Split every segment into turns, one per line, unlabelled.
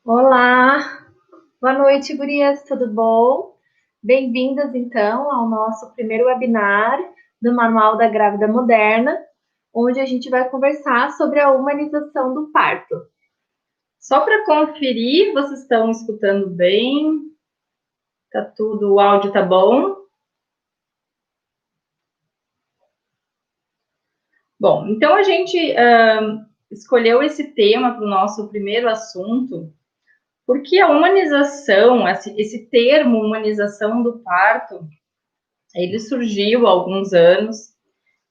Olá, boa noite, gurias, tudo bom? Bem-vindas, então, ao nosso primeiro webinar do Manual da Grávida Moderna, onde a gente vai conversar sobre a humanização do parto. Só para conferir, vocês estão escutando bem? Tá tudo, o áudio tá bom? Bom, então a gente escolheu esse tema para o nosso primeiro assunto, porque a humanização, esse termo humanização do parto, ele surgiu há alguns anos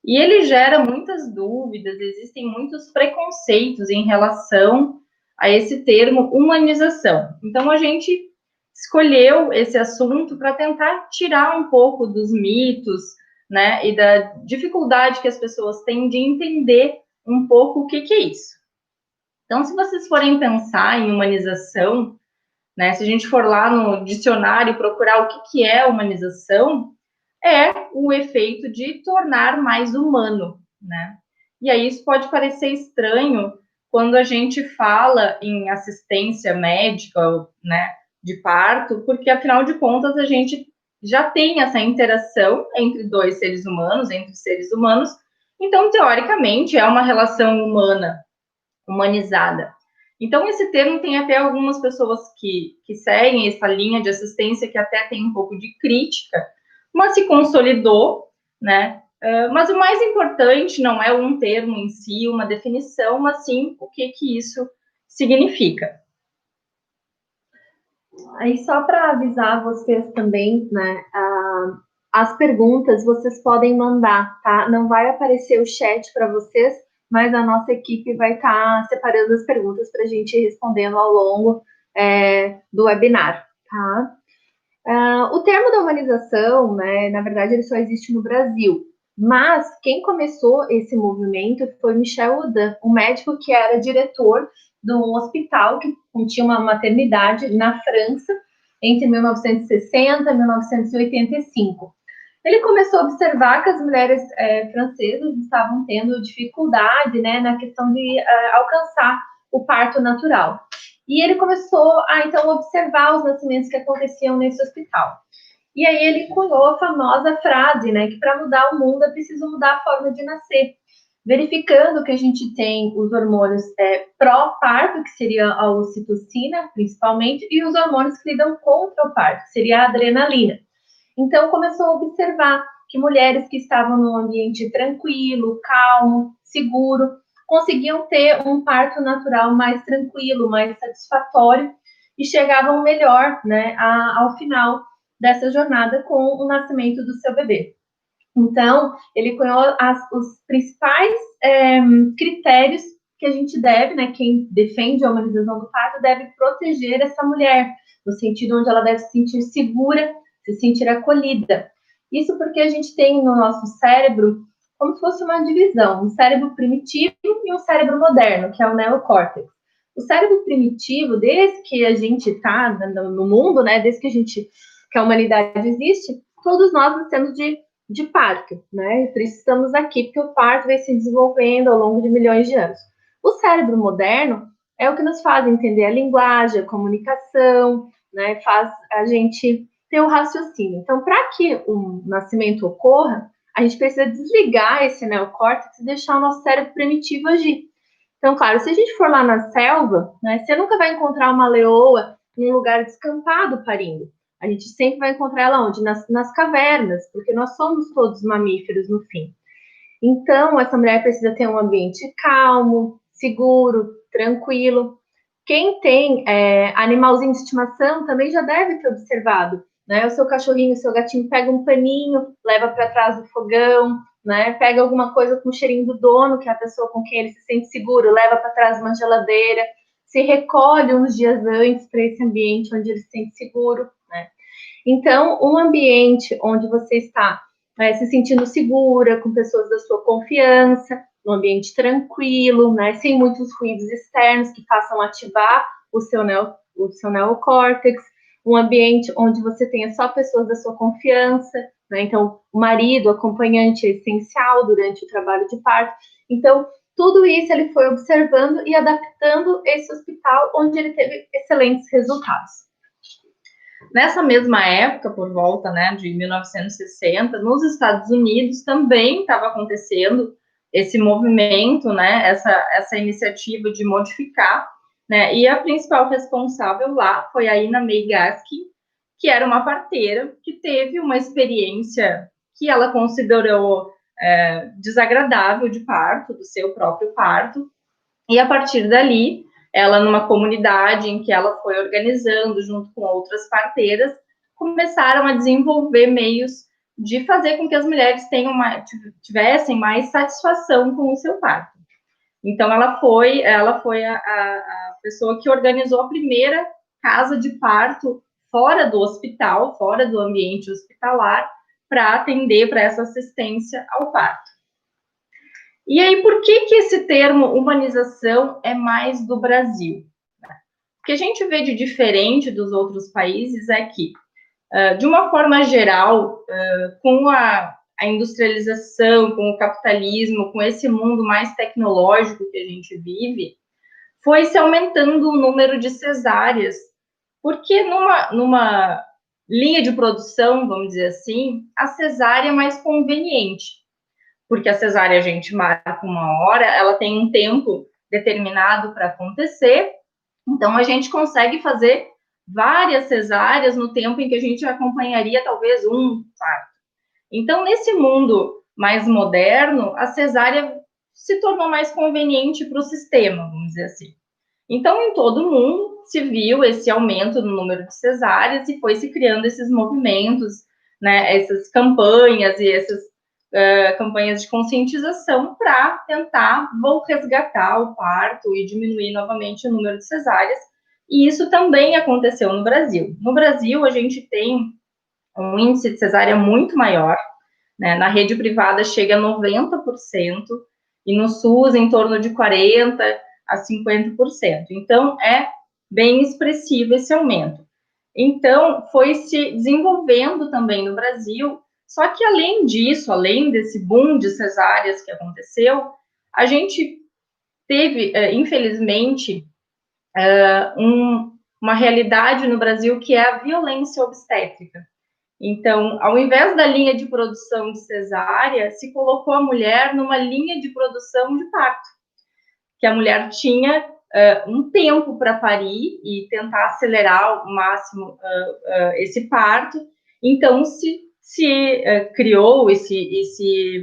e ele gera muitas dúvidas, existem muitos preconceitos em relação a esse termo humanização. Então, a gente escolheu esse assunto para tentar tirar um pouco dos mitos, né, e da dificuldade que as pessoas têm de entender um pouco o que é isso. Então, se vocês forem pensar em humanização, né, se a gente for lá no dicionário procurar o que é humanização, é o efeito de tornar mais humano, né? E aí isso pode parecer estranho quando a gente fala em assistência médica, né, de parto, porque afinal de contas a gente já tem essa interação entre dois seres humanos, entre seres humanos, então teoricamente é uma relação humana, humanizada. Então, esse termo tem até algumas pessoas que seguem essa linha de assistência que até tem um pouco de crítica, mas se consolidou, né? Mas o mais importante não é um termo em si, uma definição, mas sim o que isso significa. Aí, só para avisar vocês também, né? As perguntas vocês podem mandar, tá? Não vai aparecer o chat para vocês, mas a nossa equipe vai estar separando as perguntas para a gente ir respondendo ao longo do webinar, tá? O termo da humanização, né, na verdade, ele só existe no Brasil, mas quem começou esse movimento foi Michel Audin, um médico que era diretor de um hospital que tinha uma maternidade na França entre 1960 e 1985. Ele começou a observar que as mulheres francesas estavam tendo dificuldade, né, na questão de alcançar o parto natural. E ele começou a, então, observar os nascimentos que aconteciam nesse hospital. E aí ele cunhou a famosa frase, né, que para mudar o mundo é preciso mudar a forma de nascer. Verificando que a gente tem os hormônios pró-parto, que seria a ocitocina, principalmente, e os hormônios que lidam contra o parto, que seria a adrenalina. Então, começou a observar que mulheres que estavam num ambiente tranquilo, calmo, seguro, conseguiam ter um parto natural mais tranquilo, mais satisfatório e chegavam melhor, né, ao final dessa jornada com o nascimento do seu bebê. Então, ele cunhou os principais critérios que a gente deve, né, quem defende a humanização do parto deve proteger essa mulher, no sentido onde ela deve se sentir segura, se sentir acolhida. Isso porque a gente tem no nosso cérebro como se fosse uma divisão, um cérebro primitivo e um cérebro moderno, que é o neocórtex. O cérebro primitivo, desde que a gente está no mundo, né, desde que a humanidade existe, todos nós nascemos de parto, né? Por isso estamos aqui, porque o parto vai se desenvolvendo ao longo de milhões de anos. O cérebro moderno é o que nos faz entender a linguagem, a comunicação, né? Faz a gente ter o raciocínio. Então, para que o nascimento ocorra, a gente precisa desligar esse neocórtex e deixar o nosso cérebro primitivo agir. Então, claro, se a gente for lá na selva, né, você nunca vai encontrar uma leoa em um lugar descampado parindo. A gente sempre vai encontrar ela onde? Nas cavernas, porque nós somos todos mamíferos no fim. Então, essa mulher precisa ter um ambiente calmo, seguro, tranquilo. Quem tem animalzinho de estimação também já deve ter observado, né? O seu cachorrinho, o seu gatinho pega um paninho, leva para trás do fogão, né? Pega alguma coisa com o cheirinho do dono, que é a pessoa com quem ele se sente seguro, leva para trás uma geladeira, se recolhe uns dias antes para esse ambiente onde ele se sente seguro, né? Então, um ambiente onde você está se sentindo segura, com pessoas da sua confiança, um ambiente tranquilo, né, sem muitos ruídos externos que façam ativar o seu neocórtex, um ambiente onde você tenha só pessoas da sua confiança, né, então o marido, o acompanhante é essencial durante o trabalho de parto. Então, tudo isso ele foi observando e adaptando esse hospital, onde ele teve excelentes resultados.
Nessa mesma época, por volta, né, de 1960, nos Estados Unidos também estava acontecendo esse movimento, né, essa iniciativa de modificar, né, e a principal responsável lá foi a Ina May Gaskin, que era uma parteira que teve uma experiência que ela considerou desagradável de parto, do seu próprio parto, e a partir dali, ela numa comunidade em que ela foi organizando junto com outras parteiras, começaram a desenvolver meios de fazer com que as mulheres tivessem mais satisfação com o seu parto. Então, ela foi a pessoa que organizou a primeira casa de parto fora do hospital, fora do ambiente hospitalar, para atender para essa assistência ao parto. E aí, por que esse termo humanização é mais do Brasil? O que a gente vê de diferente dos outros países é que, de uma forma geral, com a industrialização, com o capitalismo, com esse mundo mais tecnológico que a gente vive, foi se aumentando o número de cesáreas, porque numa linha de produção, vamos dizer assim, a cesárea é mais conveniente, porque a cesárea a gente marca uma hora, ela tem um tempo determinado para acontecer, então a gente consegue fazer várias cesáreas no tempo em que a gente acompanharia talvez um parto. Então, nesse mundo mais moderno, a cesárea se tornou mais conveniente para o sistema, vamos dizer assim. Então, em todo o mundo, se viu esse aumento no número de cesáreas e foi se criando esses movimentos, né, essas campanhas e essas campanhas de conscientização para tentar resgatar o parto e diminuir novamente o número de cesáreas. E isso também aconteceu no Brasil. No Brasil, a gente tem um índice de cesárea muito maior, né? Na rede privada chega a 90%, e no SUS em torno de 40% a 50%. Então, é bem expressivo esse aumento. Então, foi se desenvolvendo também no Brasil, só que além disso, além desse boom de cesáreas que aconteceu, a gente teve, infelizmente, uma realidade no Brasil que é a violência obstétrica. Então, ao invés da linha de produção de cesárea, se colocou a mulher numa linha de produção de parto, que a mulher tinha um tempo para parir e tentar acelerar ao máximo esse parto. Então, se criou e se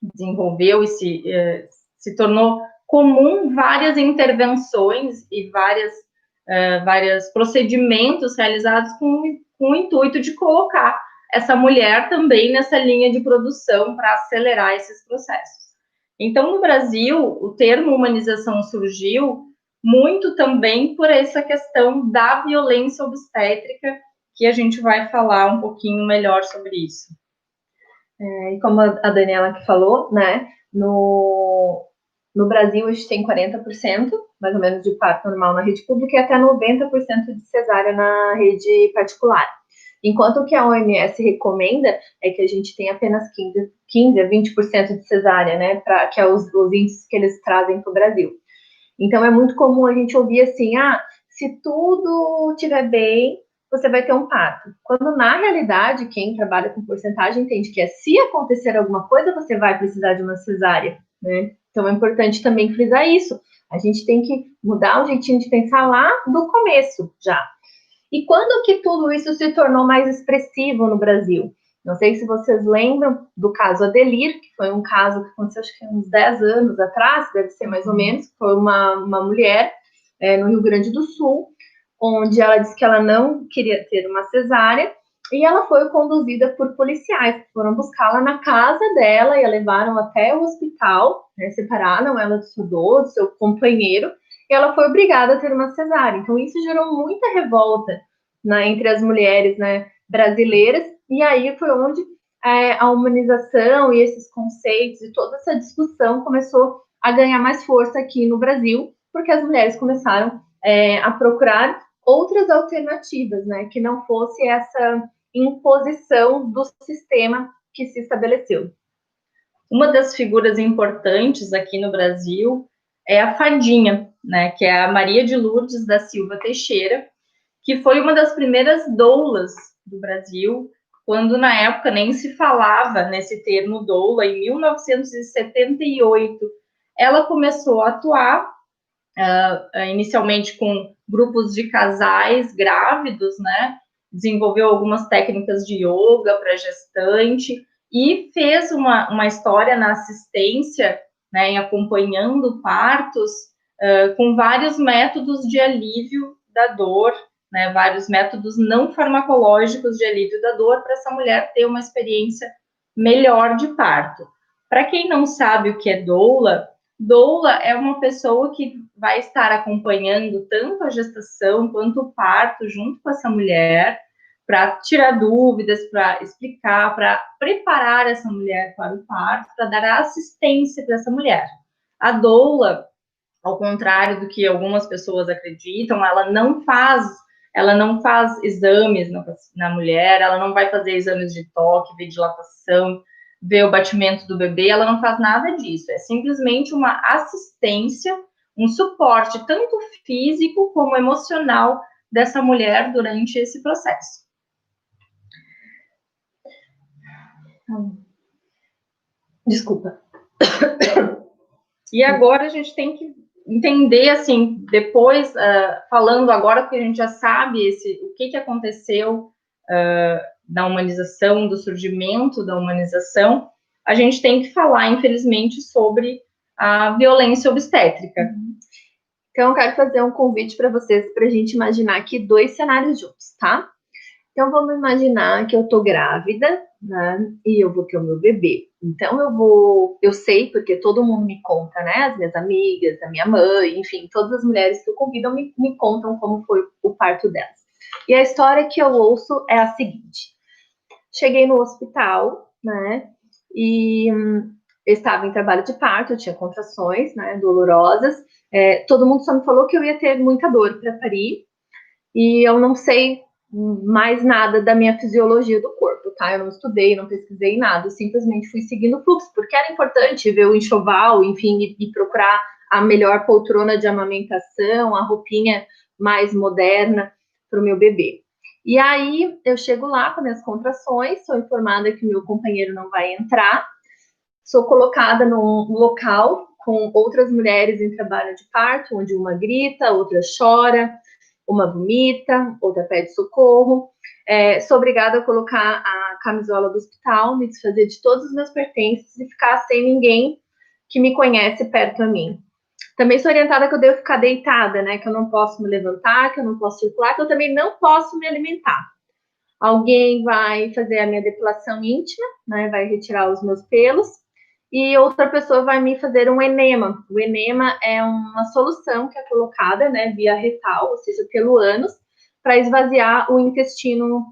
desenvolveu e se tornou comum várias intervenções e vários procedimentos realizados com o intuito de colocar essa mulher também nessa linha de produção para acelerar esses processos. Então, no Brasil, o termo humanização surgiu muito também por essa questão da violência obstétrica, que a gente vai falar um pouquinho melhor sobre isso.
E como a Daniela que falou, né, no Brasil a gente tem 40%, mais ou menos, de parto normal na rede pública e até 90% de cesárea na rede particular. Enquanto o que a OMS recomenda é que a gente tem apenas 15 a 20% de cesárea, né, que é os índices que eles trazem para o Brasil. Então, é muito comum a gente ouvir assim, se tudo estiver bem, você vai ter um parto. Quando, na realidade, quem trabalha com porcentagem entende que se acontecer alguma coisa, você vai precisar de uma cesárea, né? Então, é importante também frisar isso. A gente tem que mudar o jeitinho de pensar lá do começo, já. E quando que tudo isso se tornou mais expressivo no Brasil? Não sei se vocês lembram do caso Adelir, que foi um caso que aconteceu acho que uns 10 anos atrás, deve ser mais ou menos, foi uma mulher no Rio Grande do Sul, onde ela disse que ela não queria ter uma cesárea, e ela foi conduzida por policiais, que foram buscá-la na casa dela e a levaram até o hospital, né, separaram ela do seu companheiro, e ela foi obrigada a ter uma cesárea. Então, isso gerou muita revolta, né, entre as mulheres, né, brasileiras, e aí foi onde a humanização e esses conceitos e toda essa discussão começou a ganhar mais força aqui no Brasil, porque as mulheres começaram a procurar outras alternativas, né, que não fosse essa imposição do sistema que se estabeleceu.
Uma das figuras importantes aqui no Brasil é a fadinha, né, que é a Maria de Lourdes da Silva Teixeira, que foi uma das primeiras doulas do Brasil, quando na época nem se falava nesse termo doula. Em 1978, ela começou a atuar, inicialmente com grupos de casais grávidos, né? Desenvolveu algumas técnicas de yoga para gestante e fez uma história na assistência, né, em acompanhando partos, com vários métodos de alívio da dor, né, vários métodos não farmacológicos de alívio da dor para essa mulher ter uma experiência melhor de parto. Para quem não sabe o que é doula, doula é uma pessoa que vai estar acompanhando tanto a gestação quanto o parto junto com essa mulher, para tirar dúvidas, para explicar, para preparar essa mulher para o parto, para dar assistência para essa mulher. A doula, ao contrário do que algumas pessoas acreditam, ela não faz exames na mulher, ela não vai fazer exames de toque, ver dilatação, ver o batimento do bebê, ela não faz nada disso. É simplesmente uma assistência, um suporte tanto físico como emocional dessa mulher durante esse processo. Desculpa. E agora a gente tem que entender, assim, depois, falando agora que a gente já sabe o que aconteceu da humanização, do surgimento da humanização, a gente tem que falar, infelizmente, sobre a violência obstétrica.
Então, eu quero fazer um convite para vocês, para a gente imaginar aqui 2 cenários juntos, tá? Então, vamos imaginar que eu tô grávida, né? E eu vou ter o meu bebê. Então, eu sei, porque todo mundo me conta, né? As minhas amigas, a minha mãe, enfim, todas as mulheres que eu convido me contam como foi o parto delas. E a história que eu ouço é a seguinte: cheguei no hospital, né? E eu estava em trabalho de parto, eu tinha contrações, né? Dolorosas. Todo mundo só me falou que eu ia ter muita dor para parir. E eu não sei mais nada da minha fisiologia do corpo, tá? Eu não estudei, não pesquisei nada, eu simplesmente fui seguindo o fluxo, porque era importante ver o enxoval, enfim, e procurar a melhor poltrona de amamentação, a roupinha mais moderna para o meu bebê. E aí eu chego lá com minhas contrações, sou informada que meu companheiro não vai entrar, sou colocada num local com outras mulheres em trabalho de parto, onde uma grita, outra chora, uma vomita, outra pede socorro. Sou obrigada a colocar a camisola do hospital, me desfazer de todos os meus pertences e ficar sem ninguém que me conhece perto a mim. Também sou orientada que eu devo ficar deitada, né? Que eu não posso me levantar, que eu não posso circular, que eu também não posso me alimentar. Alguém vai fazer a minha depilação íntima, né? Vai retirar os meus pelos. E outra pessoa vai me fazer um enema. O enema é uma solução que é colocada, né, via retal, ou seja, pelo ânus, para esvaziar o intestino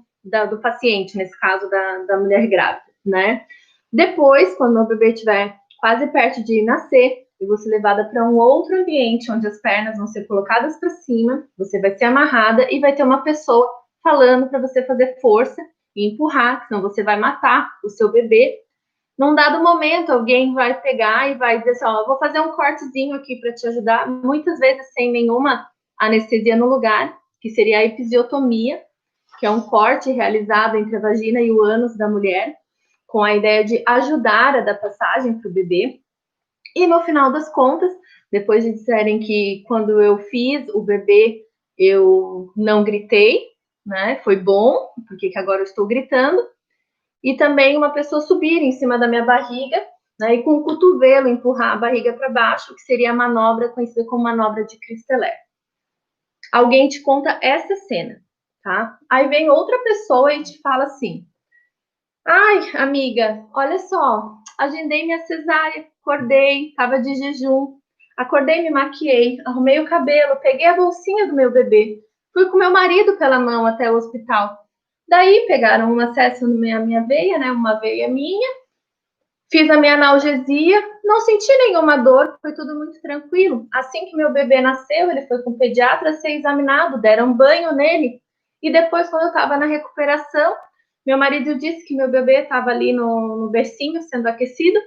do paciente, nesse caso da mulher grávida, né? Depois, quando o bebê estiver quase perto de nascer, eu vou ser levada para um outro ambiente, onde as pernas vão ser colocadas para cima, você vai ser amarrada e vai ter uma pessoa falando para você fazer força e empurrar, senão você vai matar o seu bebê. Num dado momento, alguém vai pegar e vai dizer assim, ó, eu vou fazer um cortezinho aqui para te ajudar, muitas vezes sem nenhuma anestesia no lugar, que seria a episiotomia, que é um corte realizado entre a vagina e o ânus da mulher, com a ideia de ajudar a dar passagem para o bebê. E no final das contas, depois de disserem que quando eu fiz o bebê, eu não gritei, né? Foi bom, porque agora eu estou gritando. E também uma pessoa subir em cima da minha barriga, né, e com o cotovelo empurrar a barriga para baixo, que seria a manobra conhecida como manobra de Christeler. Alguém te conta essa cena, tá? Aí vem outra pessoa e te fala assim: ai, amiga, olha só, agendei minha cesárea, acordei, tava de jejum, acordei, me maquiei, arrumei o cabelo, peguei a bolsinha do meu bebê, fui com meu marido pela mão até o hospital. Daí pegaram um acesso na minha veia, né? Uma veia minha. Fiz a minha analgesia, não senti nenhuma dor, foi tudo muito tranquilo. Assim que meu bebê nasceu, ele foi com o pediatra ser examinado, deram banho nele. E depois, quando eu estava na recuperação, meu marido disse que meu bebê estava ali no bercinho, sendo aquecido.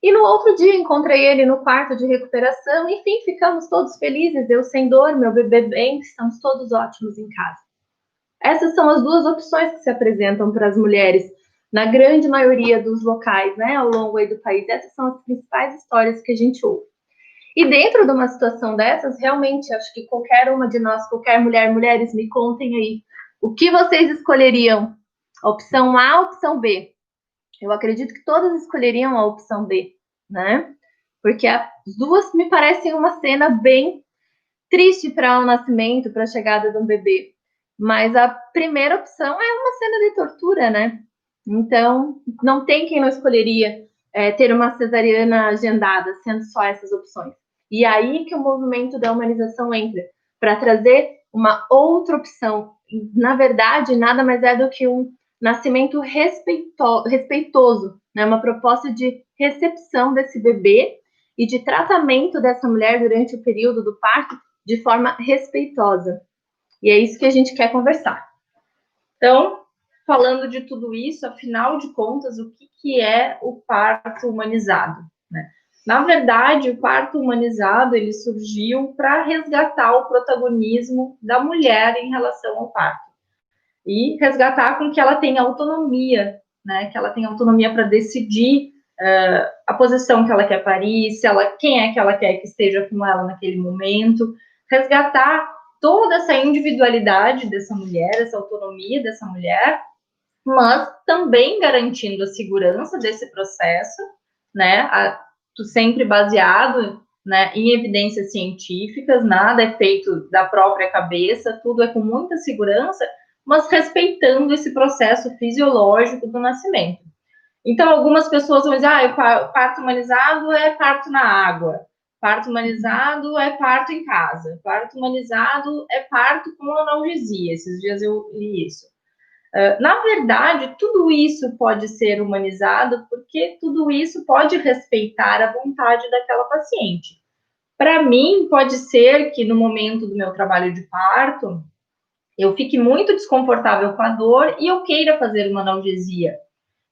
E no outro dia encontrei ele no quarto de recuperação, enfim, ficamos todos felizes, eu sem dor, meu bebê bem, estamos todos ótimos em casa. Essas são as duas opções que se apresentam para as mulheres na grande maioria dos locais, né, ao longo aí do país. Essas são as principais histórias que a gente ouve. E dentro de uma situação dessas, realmente, acho que qualquer uma de nós, qualquer mulher, mulheres, me contem aí, o que vocês escolheriam? Opção A, opção B? Eu acredito que todas escolheriam a opção B, né? Porque as duas me parecem uma cena bem triste para o nascimento, para a chegada de um bebê. Mas a primeira opção é uma cena de tortura, né? Então, não tem quem não escolheria ter uma cesariana agendada, sendo só essas opções. E aí que o movimento da humanização entra, para trazer uma outra opção. Na verdade, nada mais é do que um nascimento respeitoso, né? Uma proposta de recepção desse bebê e de tratamento dessa mulher durante o período do parto de forma respeitosa. E é isso que a gente quer conversar.
Então, falando de tudo isso, afinal de contas, o que é o parto humanizado, né? Na verdade, o parto humanizado ele surgiu para resgatar o protagonismo da mulher em relação ao parto e resgatar com que ela tenha autonomia, né? Que ela tenha autonomia para decidir a posição que ela quer parir, quem é que ela quer que esteja com ela naquele momento, resgatar toda essa individualidade dessa mulher, essa autonomia dessa mulher, mas também garantindo a segurança desse processo, né? Sempre baseado, né, em evidências científicas, nada é feito da própria cabeça, tudo é com muita segurança, mas respeitando esse processo fisiológico do nascimento. Então, algumas pessoas vão dizer, o parto humanizado é parto na água, parto humanizado é parto em casa, parto humanizado é parto com analgesia. Esses dias eu li isso. Na verdade, tudo isso pode ser humanizado porque tudo isso pode respeitar a vontade daquela paciente. Para mim, pode ser que no momento do meu trabalho de parto, eu fique muito desconfortável com a dor e eu queira fazer uma analgesia.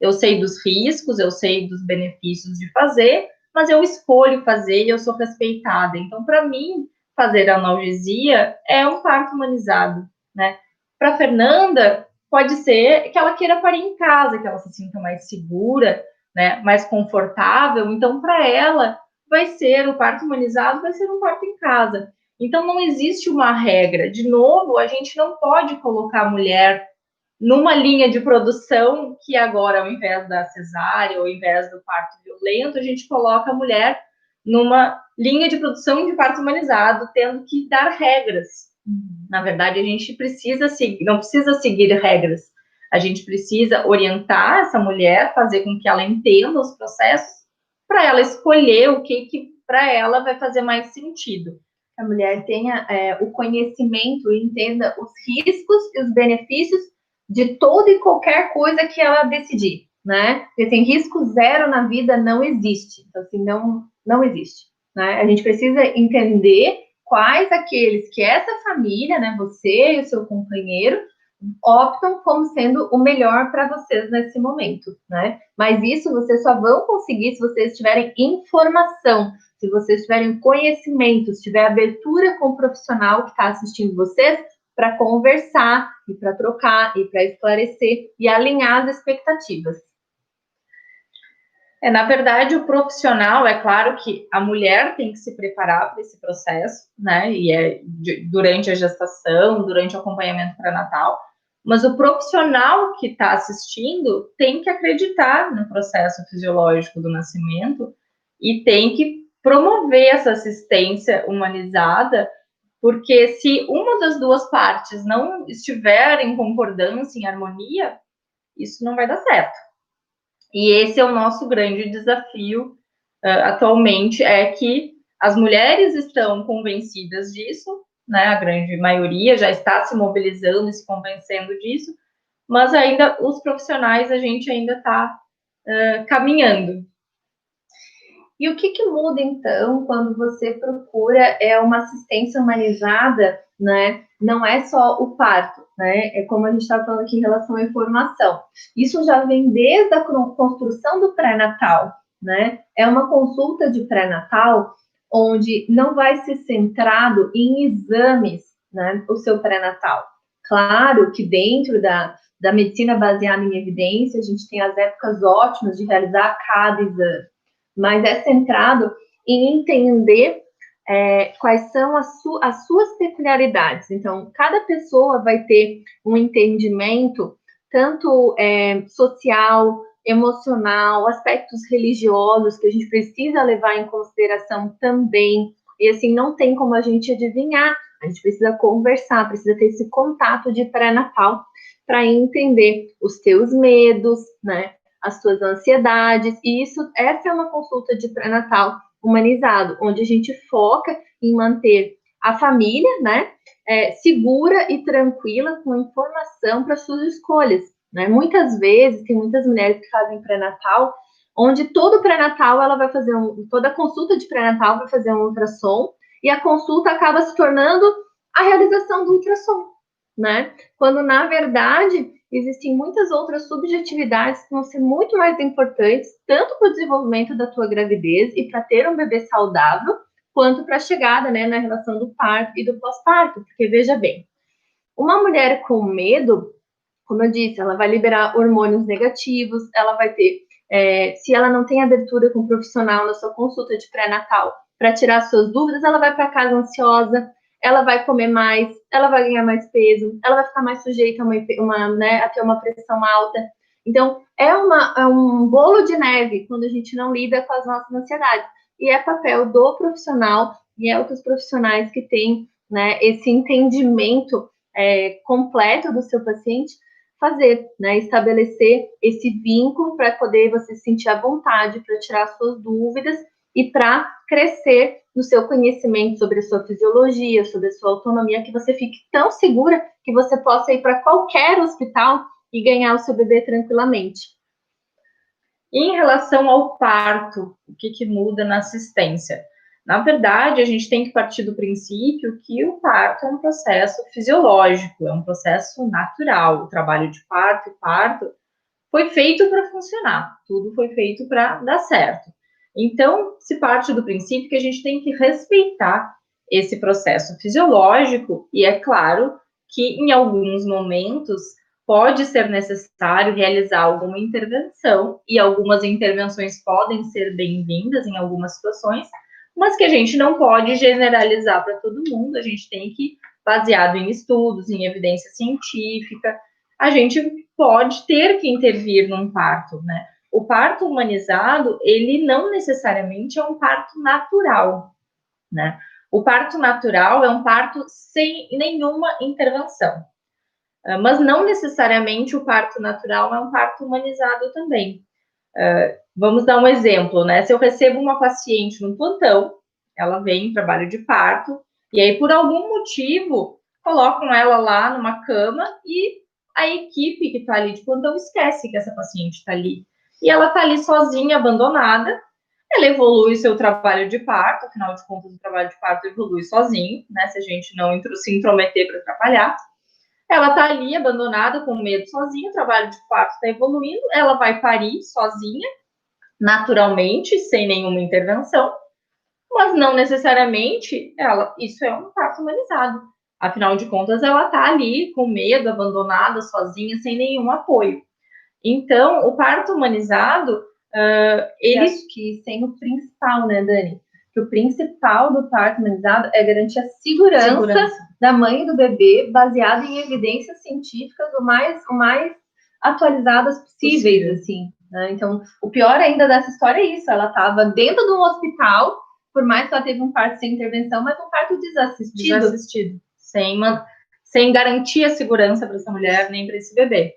Eu sei dos riscos, eu sei dos benefícios de fazer, mas eu escolho fazer e eu sou respeitada. Então, para mim, fazer analgesia é um parto humanizado, né? Para Fernanda, pode ser que ela queira parir em casa, que ela se sinta mais segura, né? Mais confortável. Então, para ela, o parto humanizado vai ser um parto em casa. Então, não existe uma regra. De novo, a gente não pode colocar a mulher numa linha de produção que agora, ao invés da cesárea, ao invés do parto violento, a gente coloca a mulher numa linha de produção de parto humanizado, tendo que dar regras. Na verdade, a gente não precisa seguir regras. A gente precisa orientar essa mulher, fazer com que ela entenda os processos, para ela escolher o que para ela vai fazer mais sentido.
A mulher tenha o conhecimento e entenda os riscos e os benefícios de toda e qualquer coisa que ela decidir, né? Porque assim, risco zero na vida não existe. Então, assim, não existe, né? A gente precisa entender quais aqueles que essa família, né, você e o seu companheiro, optam como sendo o melhor para vocês nesse momento, né? Mas isso vocês só vão conseguir se vocês tiverem informação, se vocês tiverem conhecimento, se tiver abertura com o profissional que está assistindo vocês, para conversar e para trocar e para esclarecer e alinhar as expectativas.
Na verdade, o profissional, é claro que a mulher tem que se preparar para esse processo, né? E durante a gestação, durante o acompanhamento pré-natal, mas o profissional que está assistindo tem que acreditar no processo fisiológico do nascimento e tem que promover essa assistência humanizada, porque se uma das duas partes não estiver em concordância, em harmonia, isso não vai dar certo. E esse é o nosso grande desafio atualmente, é que as mulheres estão convencidas disso, né? A grande maioria já está se mobilizando e se convencendo disso, mas ainda os profissionais a gente ainda está caminhando.
E o que muda, então, quando você procura uma assistência humanizada, né? Não é só o parto, né? É como a gente está falando aqui em relação à informação. Isso já vem desde a construção do pré-natal, né? É uma consulta de pré-natal onde não vai ser centrado em exames, né, o seu pré-natal. Claro que dentro da medicina baseada em evidência, a gente tem as épocas ótimas de realizar cada exame, mas é centrado em entender quais são as suas peculiaridades. Então, cada pessoa vai ter um entendimento tanto social, emocional, aspectos religiosos que a gente precisa levar em consideração também. E assim, não tem como a gente adivinhar. A gente precisa conversar, precisa ter esse contato de pré-natal para entender os teus medos, né? As tuas ansiedades. E essa é uma consulta de pré-natal humanizado, onde a gente foca em manter a família, né, segura e tranquila com informação para suas escolhas, né? Muitas vezes tem muitas mulheres que fazem pré-natal, onde todo pré-natal ela vai fazer toda consulta de pré-natal vai fazer um ultrassom e a consulta acaba se tornando a realização do ultrassom, né? Quando na verdade existem muitas outras subjetividades que vão ser muito mais importantes, tanto para o desenvolvimento da tua gravidez e para ter um bebê saudável, quanto para a chegada, né, na relação do parto e do pós-parto. Porque, veja bem, uma mulher com medo, como eu disse, ela vai liberar hormônios negativos, ela vai ter, se ela não tem abertura com um profissional na sua consulta de pré-natal para tirar suas dúvidas, ela vai para casa ansiosa, ela vai comer mais, ela vai ganhar mais peso, ela vai ficar mais sujeita a ter uma pressão alta. Então, é um bolo de neve quando a gente não lida com as nossas ansiedades. E é papel do profissional e é outros profissionais que têm, né, esse entendimento completo do seu paciente fazer, né, estabelecer esse vínculo para poder você se sentir à vontade para tirar suas dúvidas e para crescer no seu conhecimento sobre a sua fisiologia, sobre a sua autonomia, que você fique tão segura que você possa ir para qualquer hospital e ganhar o seu bebê tranquilamente.
Em relação ao parto, o que muda na assistência? Na verdade, a gente tem que partir do princípio que o parto é um processo fisiológico, é um processo natural. O trabalho de parto e parto foi feito para funcionar, tudo foi feito para dar certo. Então, se parte do princípio que a gente tem que respeitar esse processo fisiológico, e é claro que em alguns momentos pode ser necessário realizar alguma intervenção, e algumas intervenções podem ser bem-vindas em algumas situações, mas que a gente não pode generalizar para todo mundo, a gente tem que, baseado em estudos, em evidência científica, a gente pode ter que intervir num parto, né? O parto humanizado, ele não necessariamente é um parto natural, né? O parto natural é um parto sem nenhuma intervenção. Mas não necessariamente o parto natural é um parto humanizado também. Vamos dar um exemplo, né? Se eu recebo uma paciente no plantão, ela vem em trabalho de parto, e aí por algum motivo colocam ela lá numa cama e a equipe que está ali de plantão esquece que essa paciente está ali. E ela está ali sozinha, abandonada, ela evolui seu trabalho de parto, afinal de contas o trabalho de parto evolui sozinho, né? Se a gente não se intrometer para trabalhar. Ela está ali abandonada, com medo, sozinha, o trabalho de parto está evoluindo, ela vai parir sozinha, naturalmente, sem nenhuma intervenção, mas não necessariamente isso é um parto humanizado. Afinal de contas, ela está ali com medo, abandonada, sozinha, sem nenhum apoio. Então, o parto humanizado,
ele... Acho que sem o principal, né, Dani? Que o principal do parto humanizado é garantir a segurança da mãe e do bebê, baseado em evidências científicas o mais atualizadas possíveis, assim. Né? Então, o pior ainda dessa história é isso. Ela estava dentro de um hospital, por mais que ela teve um parto sem intervenção, mas um parto desassistido.
Sem garantir a segurança para essa mulher, nem para esse bebê.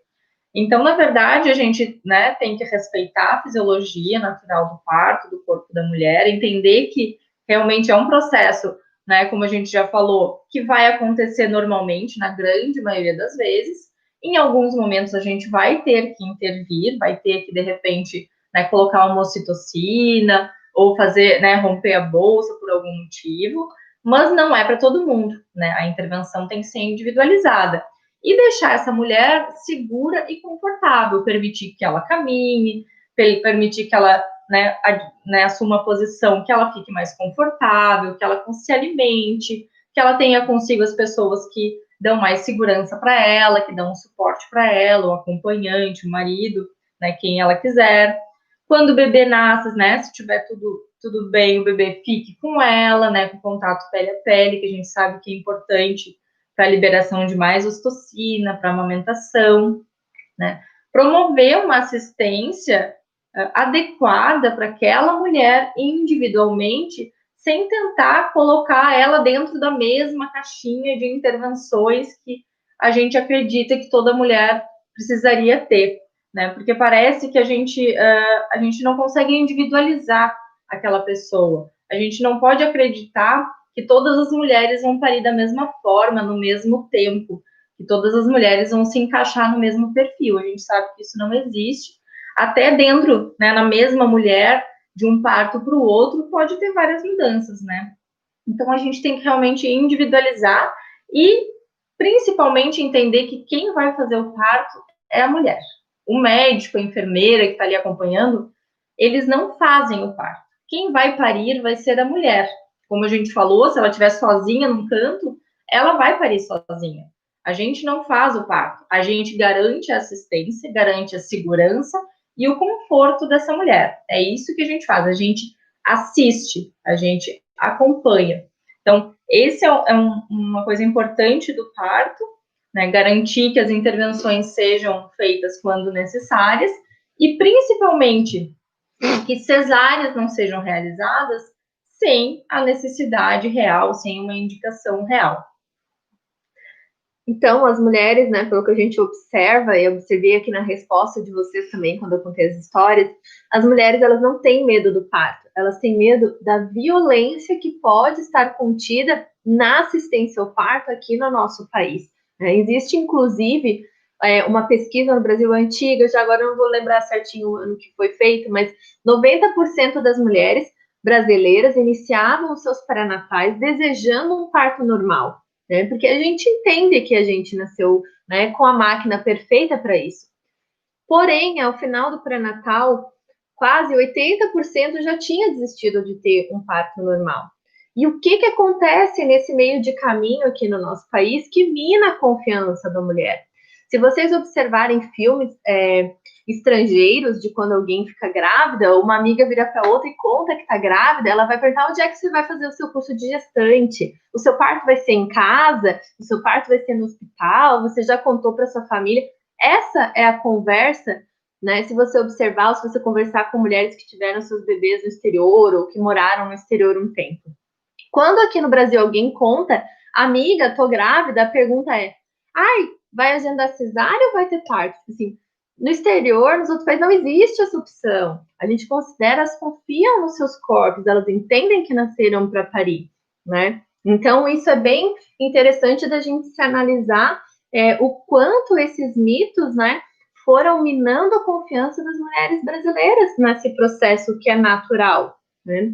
Então, na verdade, a gente, né, tem que respeitar a fisiologia natural do parto, do corpo da mulher, entender que realmente é um processo, né, como a gente já falou, que vai acontecer normalmente, na grande maioria das vezes. Em alguns momentos, a gente vai ter que intervir, vai ter que, de repente, né, colocar uma ocitocina ou fazer, né, romper a bolsa por algum motivo, mas não é para todo mundo, né? A intervenção tem que ser individualizada. E deixar essa mulher segura e confortável, permitir que ela caminhe, permitir que ela, né, assuma a posição que ela fique mais confortável, que ela se alimente, que ela tenha consigo as pessoas que dão mais segurança para ela, que dão um suporte para ela, o acompanhante, o marido, né, quem ela quiser. Quando o bebê nasce, né, se tiver tudo bem, o bebê fique com ela, né, com contato pele a pele, que a gente sabe que é importante para a liberação de mais ocitocina, para a amamentação, né. Promover uma assistência adequada para aquela mulher individualmente, sem tentar colocar ela dentro da mesma caixinha de intervenções que a gente acredita que toda mulher precisaria ter, né? Porque parece que a gente não consegue individualizar aquela pessoa. A gente não pode acreditar que todas as mulheres vão parir da mesma forma, no mesmo tempo, que todas as mulheres vão se encaixar no mesmo perfil. A gente sabe que isso não existe. Até dentro, né, na mesma mulher, de um parto para o outro, pode ter várias mudanças, né? Então, a gente tem que realmente individualizar e, principalmente, entender que quem vai fazer o parto é a mulher. O médico, a enfermeira que está ali acompanhando, eles não fazem o parto. Quem vai parir vai ser a mulher. Como a gente falou, se ela estiver sozinha num canto, ela vai parir sozinha. A gente não faz o parto. A gente garante a assistência, garante a segurança e o conforto dessa mulher. É isso que a gente faz. A gente assiste, a gente acompanha. Então, esse é uma coisa importante do parto, né? Garantir que as intervenções sejam feitas quando necessárias e, principalmente, que cesáreas não sejam realizadas sem a necessidade real, sem uma indicação real.
Então, as mulheres, né, pelo que a gente observa, e observei aqui na resposta de vocês também, quando eu contei as histórias, as mulheres, elas não têm medo do parto, elas têm medo da violência que pode estar contida na assistência ao parto aqui no nosso país. Existe, inclusive, uma pesquisa no Brasil antiga, já agora não vou lembrar certinho o ano que foi feito, mas 90% das mulheres brasileiras iniciavam os seus pré-natais desejando um parto normal. Né? Porque a gente entende que a gente nasceu, né, com a máquina perfeita para isso. Porém, ao final do pré-natal, quase 80% já tinha desistido de ter um parto normal. E o que acontece nesse meio de caminho aqui no nosso país que mina a confiança da mulher? Se vocês observarem filmes estrangeiros de quando alguém fica grávida, uma amiga vira para outra e conta que está grávida, ela vai perguntar onde é que você vai fazer o seu curso de gestante. O seu parto vai ser em casa? O seu parto vai ser no hospital? Você já contou para sua família? Essa é a conversa, né? Se você observar, ou se você conversar com mulheres que tiveram seus bebês no exterior ou que moraram no exterior um tempo. Quando aqui no Brasil alguém conta, amiga, tô grávida, a pergunta é, ai, vai agendar cesárea ou vai ter parto? Assim, no exterior, nos outros países, não existe essa opção. A gente considera, elas confiam nos seus corpos, elas entendem que nasceram para parir, né? Então, isso é bem interessante da gente se analisar o quanto esses mitos, né, foram minando a confiança das mulheres brasileiras nesse processo que é natural, né?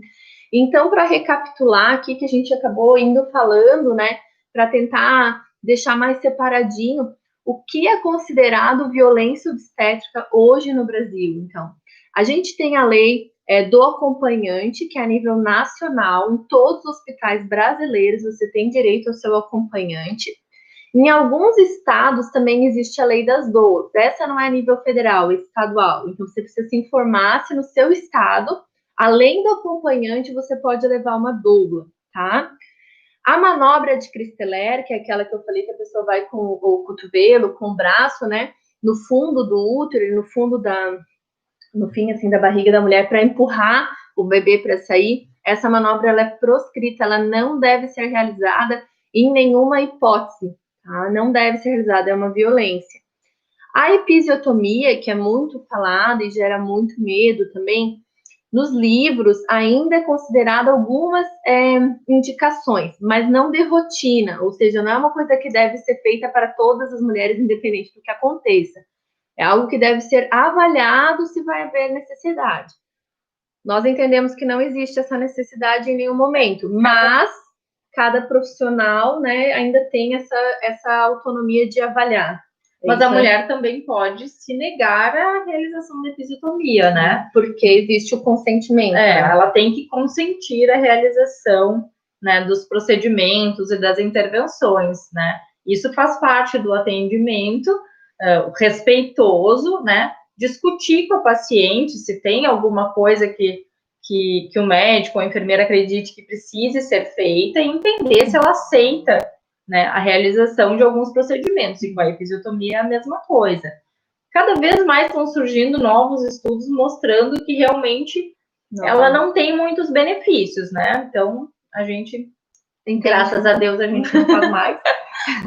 Então, para recapitular aqui, que a gente acabou indo falando, né, para tentar deixar mais separadinho o que é considerado violência obstétrica hoje no Brasil. Então, a gente tem a lei do acompanhante, que é a nível nacional, em todos os hospitais brasileiros você tem direito ao seu acompanhante. Em alguns estados também existe a lei das doulas. Essa não é a nível federal, é estadual. Então, você precisa se informar se no seu estado, além do acompanhante, você pode levar uma doula, tá? A manobra de Christeler, que é aquela que eu falei que a pessoa vai com o cotovelo, com o braço, né, no fundo do útero, no fundo no fim, assim, da barriga da mulher para empurrar o bebê para sair. Essa manobra, ela é proscrita, ela não deve ser realizada em nenhuma hipótese, tá? Não deve ser realizada, é uma violência. A episiotomia, que é muito falada e gera muito medo também, nos livros ainda é considerado algumas indicações, mas não de rotina, ou seja, não é uma coisa que deve ser feita para todas as mulheres, independente do que aconteça. É algo que deve ser avaliado se vai haver necessidade. Nós entendemos que não existe essa necessidade em nenhum momento, mas cada profissional, né, ainda tem essa autonomia de avaliar.
Mas a mulher também pode se negar à realização da episiotomia, né?
Porque existe o consentimento.
Né? Ela tem que consentir a realização, né, dos procedimentos e das intervenções, né? Isso faz parte do atendimento respeitoso, né? Discutir com a paciente se tem alguma coisa que o médico ou a enfermeira acredite que precise ser feita e entender se ela aceita, né, a realização de alguns procedimentos. E com a episiotomia é a mesma coisa. Cada vez mais estão surgindo novos estudos mostrando que realmente ela não tem muitos benefícios, né? Então, a gente, graças a Deus, a gente não faz mais.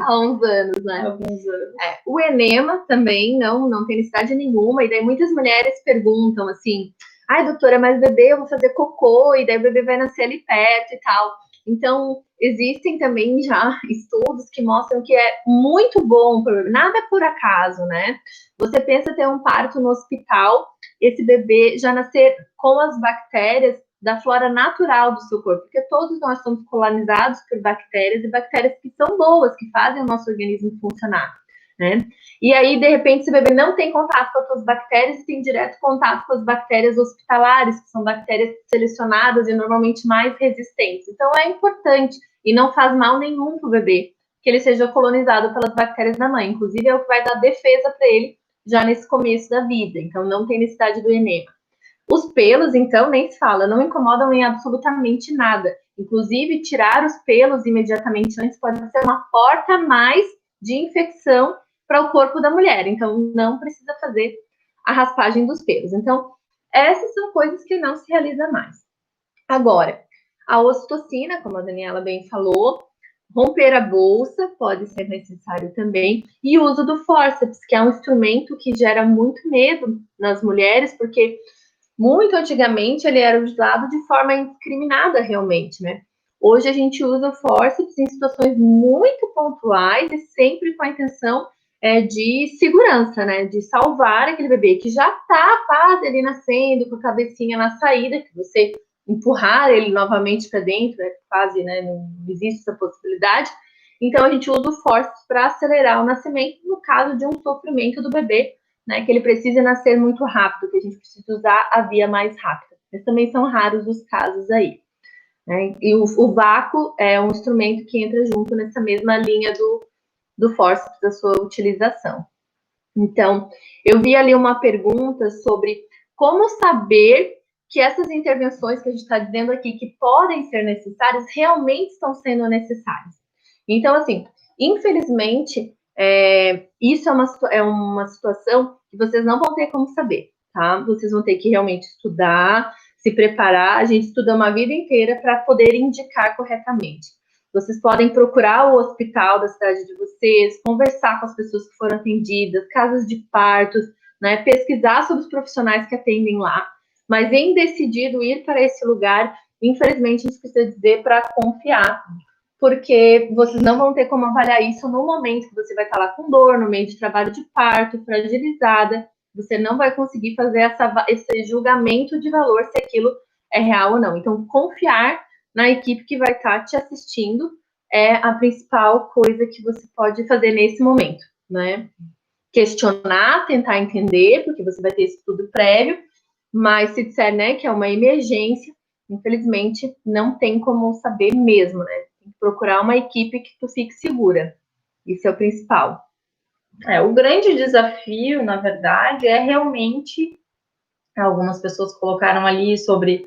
Há uns anos, né?
Há alguns anos.
O enema também não tem necessidade nenhuma, e daí muitas mulheres perguntam assim, ai, doutora, mas bebê, eu vou fazer cocô, e daí o bebê vai nascer ali perto e tal. Então, existem também já estudos que mostram que é muito bom, nada é por acaso, né? Você pensa ter um parto no hospital, esse bebê já nascer com as bactérias da flora natural do seu corpo, porque todos nós somos colonizados por bactérias, e bactérias que são boas, que fazem o nosso organismo funcionar, né? E aí, de repente, esse bebê não tem contato com as suas bactérias e tem direto contato com as bactérias hospitalares, que são bactérias selecionadas e normalmente mais resistentes. Então, é importante e não faz mal nenhum para o bebê que ele seja colonizado pelas bactérias da mãe. Inclusive, é o que vai dar defesa para ele já nesse começo da vida. Então, não tem necessidade do enema. Os pelos, então, nem se fala, não incomodam em absolutamente nada. Inclusive, tirar os pelos imediatamente antes pode ser uma porta a mais de infecção para o corpo da mulher. Então, não precisa fazer a raspagem dos pelos. Então, essas são coisas que não se realiza mais. Agora, a ocitocina, como a Daniela bem falou, romper a bolsa pode ser necessário também, e o uso do fórceps, que é um instrumento que gera muito medo nas mulheres, porque muito antigamente ele era usado de forma indiscriminada realmente, né? Hoje a gente usa o fórceps em situações muito pontuais e sempre com a intenção de segurança, né? De salvar aquele bebê que já está quase ali nascendo, com a cabecinha na saída, que você empurrar ele novamente para dentro, quase, né? Não existe essa possibilidade. Então a gente usa o fórceps para acelerar o nascimento no caso de um sofrimento do bebê, né, que ele precisa nascer muito rápido, que a gente precisa usar a via mais rápida. Mas também são raros os casos aí. Né? E o vácuo é um instrumento que entra junto nessa mesma linha do fórceps, da sua utilização. Então, eu vi ali uma pergunta sobre como saber que essas intervenções que a gente está dizendo aqui, que podem ser necessárias, realmente estão sendo necessárias. Então, assim, infelizmente, isso é uma situação que vocês não vão ter como saber, tá? Vocês vão ter que realmente estudar, se preparar. A gente estuda uma vida inteira para poder indicar corretamente. Vocês podem procurar o hospital da cidade de vocês, conversar com as pessoas que foram atendidas, casas de partos, né? Pesquisar sobre os profissionais que atendem lá. Mas em decidido ir para esse lugar, infelizmente, a gente precisa dizer para confiar, porque vocês não vão ter como avaliar isso no momento que você vai estar lá com dor, no meio de trabalho de parto, fragilizada. Você não vai conseguir fazer esse julgamento de valor se aquilo é real ou não. Então, confiar na equipe que vai estar te assistindo é a principal coisa que você pode fazer nesse momento, né? Questionar, tentar entender, porque você vai ter esse estudo prévio, mas se disser, né, que é uma emergência, infelizmente não tem como saber mesmo, né? Tem que procurar uma equipe que tu fique segura. Isso é o principal.
O grande desafio, na verdade, é realmente, algumas pessoas colocaram ali sobre,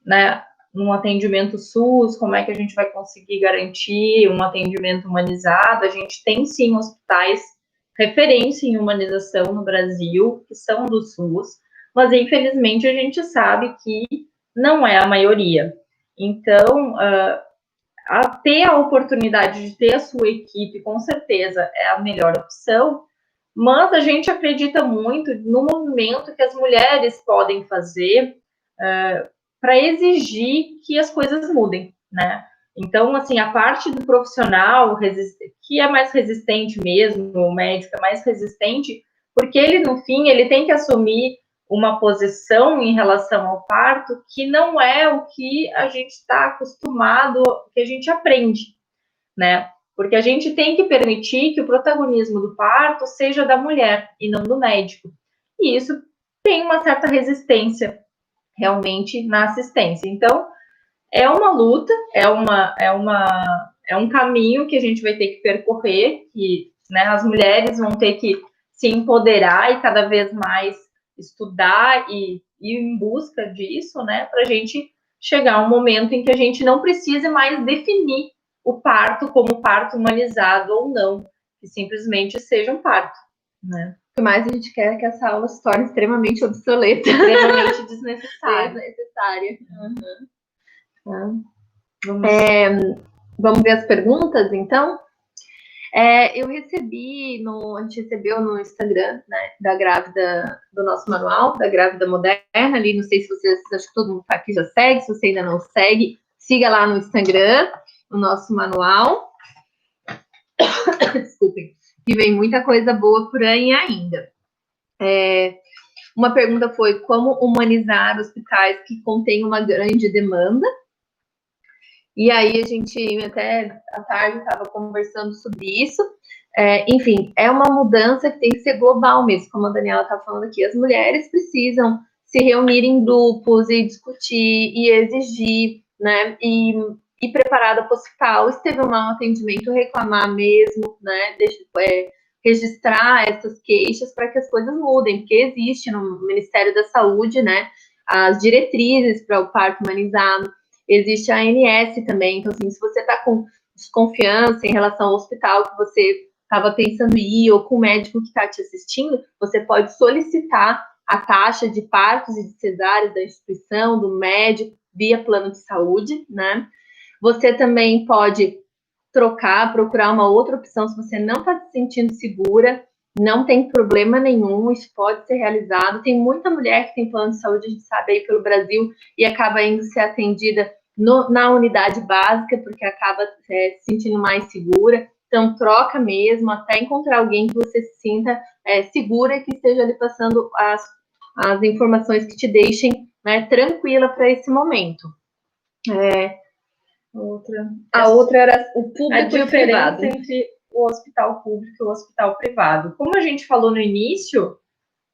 né, um atendimento SUS, como é que a gente vai conseguir garantir um atendimento humanizado. A gente tem, sim, hospitais referência em humanização no Brasil, que são do SUS, mas, infelizmente, a gente sabe que não é a maioria. Então, ter a oportunidade de ter a sua equipe, com certeza, é a melhor opção, mas a gente acredita muito no movimento que as mulheres podem fazer para exigir que as coisas mudem, né? Então, assim, a parte do profissional que é mais resistente mesmo, o médico é mais resistente, porque ele, no fim, ele tem que assumir uma posição em relação ao parto que não é o que a gente está acostumado, que a gente aprende, né? porque a gente tem que permitir que o protagonismo do parto seja da mulher e não do médico. E isso tem uma certa resistência realmente na assistência. Então, é uma luta, é um caminho que a gente vai ter que percorrer, que, né, as mulheres vão ter que se empoderar e cada vez mais estudar e ir em busca disso, né, para a gente chegar a um momento em que a gente não precise mais definir o parto como parto humanizado ou não, que simplesmente seja um parto, né?
O que mais a gente quer é que essa aula se torne extremamente obsoleta.
Extremamente desnecessária.
Desnecessária. Uhum. Vamos ver as perguntas, então? Eu recebi, a gente recebeu no Instagram, né, da grávida, do nosso manual, da grávida moderna, ali, não sei se vocês, acho que todo mundo tá aqui já segue, se você ainda não segue, siga lá no Instagram, o nosso manual. Desculpem, que vem muita coisa boa por aí ainda. Uma pergunta foi como humanizar hospitais que contêm uma grande demanda. E aí a gente até à tarde estava conversando sobre isso. Enfim, é uma mudança que tem que ser global mesmo, como a Daniela está falando aqui. As mulheres precisam se reunir em grupos e discutir e exigir, né? E preparada para o hospital. Se teve um mau atendimento, reclamar mesmo, né? Registrar essas queixas para que as coisas mudem, porque existe no Ministério da Saúde, né? As diretrizes para o parto humanizado. Existe a ANS também, então assim, se você está com desconfiança em relação ao hospital que você estava pensando em ir, ou com o médico que está te assistindo, você pode solicitar a taxa de partos e de cesáreas da instituição, do médico, via plano de saúde, né? Você também pode procurar uma outra opção se você não está se sentindo segura, não tem problema nenhum, isso pode ser realizado. Tem muita mulher que tem plano de saúde, a gente sabe aí pelo Brasil, e acaba indo ser atendida na unidade básica, porque acaba se sentindo mais segura. Então, troca mesmo, até encontrar alguém que você se sinta segura e que esteja ali passando as informações que te deixem, né, tranquila para esse momento. A outra era o público e o privado.
Entre o hospital público e o hospital privado. Como a gente falou no início,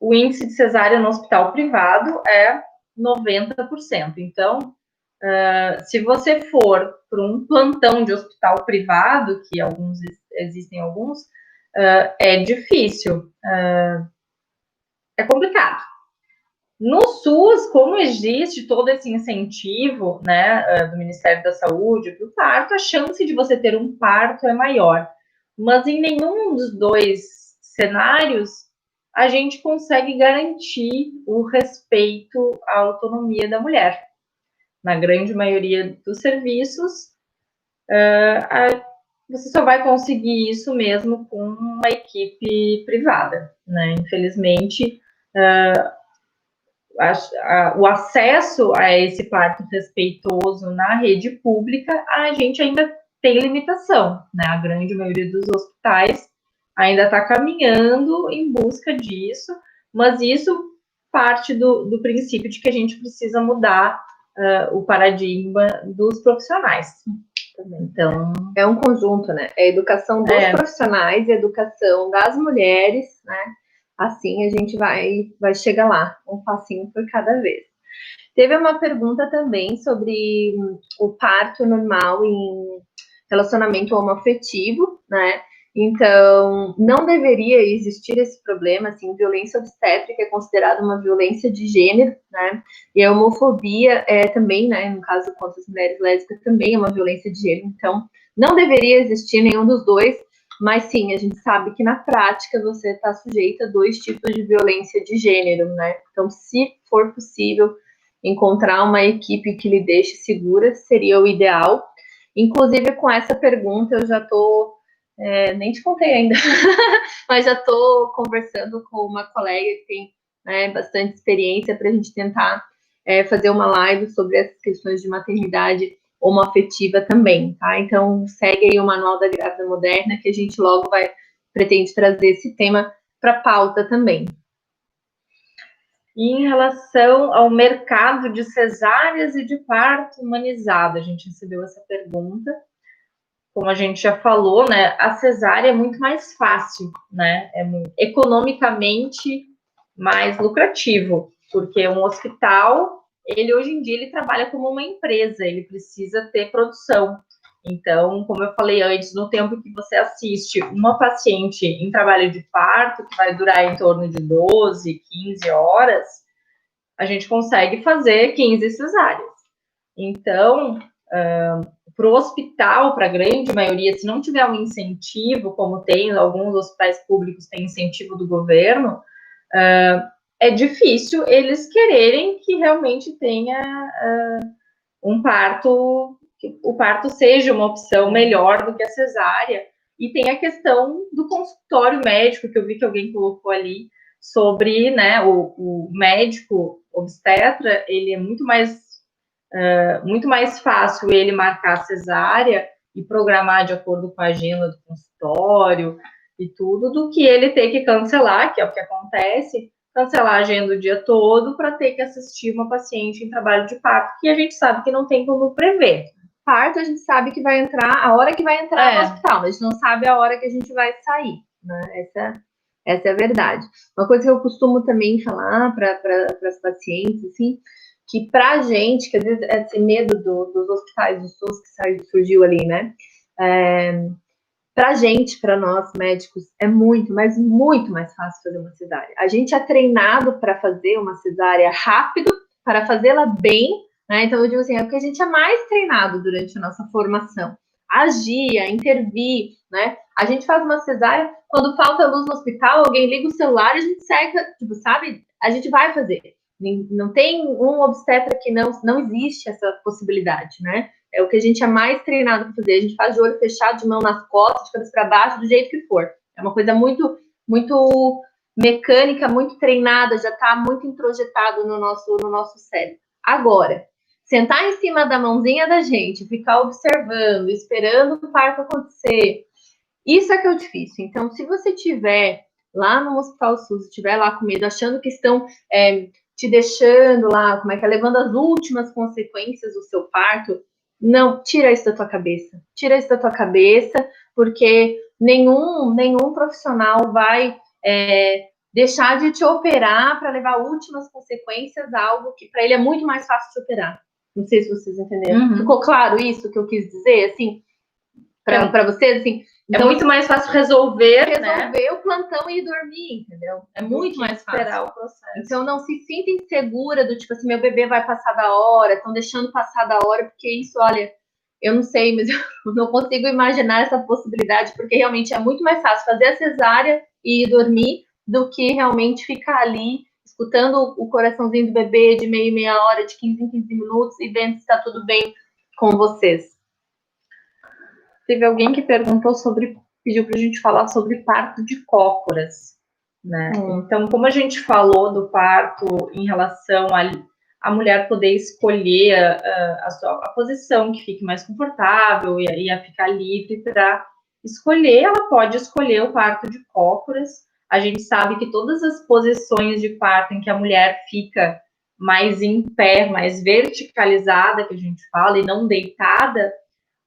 o índice de cesárea no hospital privado é 90%. Então, se você for para um plantão de hospital privado, que existem alguns, é difícil, é complicado. No SUS, como existe todo esse incentivo, né, do Ministério da Saúde para o parto, a chance de você ter um parto é maior. Mas em nenhum dos dois cenários a gente consegue garantir o respeito à autonomia da mulher. Na grande maioria dos serviços, você só vai conseguir isso mesmo com uma equipe privada, né? Infelizmente, o acesso a esse parto respeitoso na rede pública, a gente ainda tem limitação, né? A grande maioria dos hospitais ainda está caminhando em busca disso, mas isso parte do princípio de que a gente precisa mudar o paradigma dos profissionais. Então,
é um conjunto, né? É a educação dos profissionais e a educação das mulheres, né? Assim a gente vai chegar lá, um passinho por cada vez. Teve uma pergunta também sobre o parto normal em relacionamento homoafetivo, né? Então, não deveria existir esse problema, assim, violência obstétrica é considerada uma violência de gênero, né? E a homofobia também, né, no caso contra as mulheres lésbicas, também é uma violência de gênero. Então, não deveria existir nenhum dos dois, mas sim, a gente sabe que na prática você está sujeita a dois tipos de violência de gênero, né? Então, se for possível encontrar uma equipe que lhe deixe segura, seria o ideal. Inclusive, com essa pergunta, eu já estou, nem te contei ainda, mas já estou conversando com uma colega que tem, né, bastante experiência para a gente tentar fazer uma live sobre essas questões de maternidade homoafetiva também, tá? Então, segue aí o Manual da Grávida Moderna, que a gente logo pretende trazer esse tema para pauta também.
E em relação ao mercado de cesáreas e de parto humanizado, a gente recebeu essa pergunta. como a gente já falou, né, a cesárea é muito mais fácil, né, economicamente mais lucrativo, porque um hospital, ele hoje em dia, ele trabalha como uma empresa, ele precisa ter produção. Então, como eu falei antes, no tempo que você assiste uma paciente em trabalho de parto, que vai durar em torno de 12, 15 horas, a gente consegue fazer 15 cesáreas. Então, para o hospital, para a grande maioria, se não tiver um incentivo, como tem alguns hospitais públicos, tem incentivo do governo, é difícil eles quererem que realmente tenha um parto, que o parto seja uma opção melhor do que a cesárea. E tem a questão do consultório médico, que eu vi que alguém colocou ali, sobre, né, o médico obstetra, ele é muito mais fácil ele marcar a cesárea e programar de acordo com a agenda do consultório e tudo, do que ele ter que cancelar, que é o que acontece, cancelar a agenda o dia todo para ter que assistir uma paciente em trabalho de parto, que a gente sabe que não tem como prever.
Parto, a gente sabe que vai entrar, a hora que vai entrar no hospital, mas a gente não sabe a hora que a gente vai sair, né? Essa é a verdade. Uma coisa que eu costumo também falar para as pacientes, assim, que pra gente, que às vezes esse medo dos hospitais do SUS que surgiu ali, né? Pra gente, para nós médicos, é muito, mas muito mais fácil fazer uma cesárea. A gente é treinado para fazer uma cesárea rápido, para fazê-la bem, né? Então eu digo assim, é porque a gente é mais treinado durante a nossa formação. Agir, intervir, né? A gente faz uma cesárea, quando falta luz no hospital, alguém liga o celular e a gente segue, tipo, sabe? A gente vai fazer. Não tem um obstetra que não existe essa possibilidade, né? É o que a gente é mais treinado para fazer. A gente faz de olho fechado, de mão nas costas, de cabeça para baixo, do jeito que for. É uma coisa muito, muito mecânica, muito treinada, já está muito introjetado no nosso cérebro. Agora, sentar em cima da mãozinha da gente, ficar observando, esperando o parto acontecer, isso é que é o difícil. Então, se você tiver lá no Hospital SUS, estiver lá com medo, achando que estão te deixando lá, como é que é, levando as últimas consequências do seu parto, não, tira isso da tua cabeça. Tira isso da tua cabeça, porque nenhum profissional vai deixar de te operar para levar últimas consequências, algo que para ele é muito mais fácil de operar. Não sei se vocês entenderam. Uhum. Ficou claro isso que eu quis dizer, assim, para vocês, assim?
Então, é muito mais fácil resolver,
né? O plantão e ir dormir, entendeu? É muito mais fácil.
Esperar o processo.
Então, não se sinta insegura do tipo assim, meu bebê vai passar da hora, estão deixando passar da hora, porque isso, olha, eu não sei, mas eu não consigo imaginar essa possibilidade, porque realmente é muito mais fácil fazer a cesárea e ir dormir do que realmente ficar ali escutando o coraçãozinho do bebê de meia hora, de 15 em 15 minutos e vendo se está tudo bem com vocês.
Teve alguém que pediu para a gente falar sobre parto de cócoras, né? Então, como a gente falou do parto em relação a mulher poder escolher a posição que fique mais confortável e a ficar livre para escolher, ela pode escolher o parto de cócoras. A gente sabe que todas as posições de parto em que a mulher fica mais em pé, mais verticalizada, que a gente fala, e não deitada,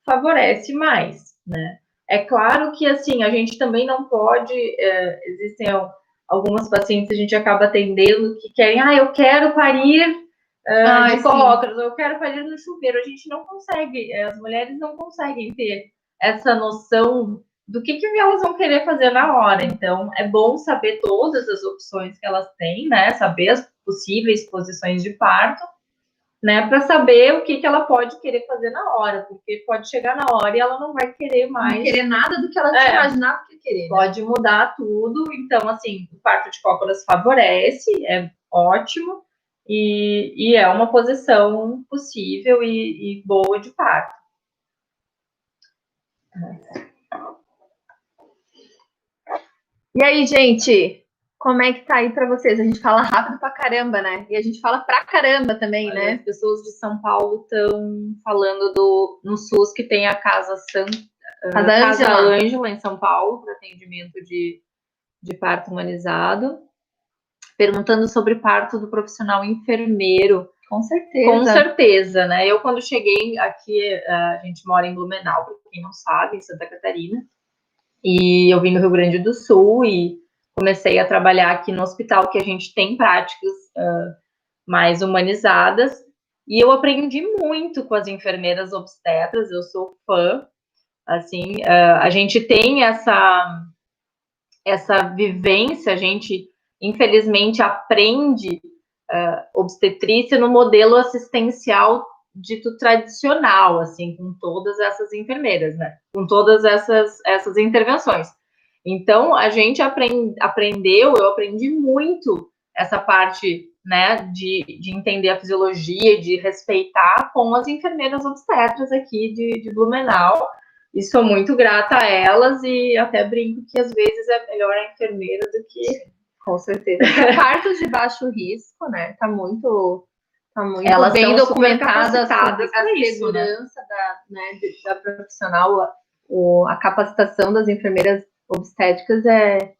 favorece mais, né? É claro que, assim, a gente também não pode, existem algumas pacientes que a gente acaba atendendo que querem, eu quero parir de cócoras, eu quero parir no chuveiro. A gente não consegue, as mulheres não conseguem ter essa noção do que elas vão querer fazer na hora. Então, é bom saber todas as opções que elas têm, né? Saber as possíveis posições de parto, né, para saber o que ela pode querer fazer na hora, porque pode chegar na hora e ela não vai querer mais.
Não querer nada do que ela tinha imaginado que querer.
Né? Pode mudar tudo. Então, assim, o parto de cócoras favorece, é ótimo, e é uma posição possível e boa de parto.
E aí, gente? Como é que tá aí para vocês? A gente fala rápido pra caramba, né? E a gente fala pra caramba também, né?
As pessoas de São Paulo estão falando no SUS que tem a Casa Ângela em São Paulo para atendimento de parto humanizado. Perguntando sobre parto do profissional enfermeiro.
Com certeza.
Com certeza, né? Eu, quando cheguei aqui, a gente mora em Blumenau, para quem não sabe, em Santa Catarina, e eu vim do Rio Grande do Sul e comecei a trabalhar aqui no hospital, que a gente tem práticas mais humanizadas, e eu aprendi muito com as enfermeiras obstetras, eu sou fã, assim, a gente tem essa vivência, a gente, infelizmente, aprende obstetrícia no modelo assistencial dito tradicional, assim, com todas essas enfermeiras, né? Com todas essas intervenções. Então, a gente aprendeu, eu aprendi muito essa parte, né, de entender a fisiologia, de respeitar com as enfermeiras obstetras aqui de Blumenau, e sou muito grata a elas, e até brinco que às vezes é melhor a enfermeira do que...
Com certeza. Partos de baixo risco, né? Tá muito
Elas
bem
estão
documentada
super
sobre a segurança da profissional, a capacitação das enfermeiras obstétricas é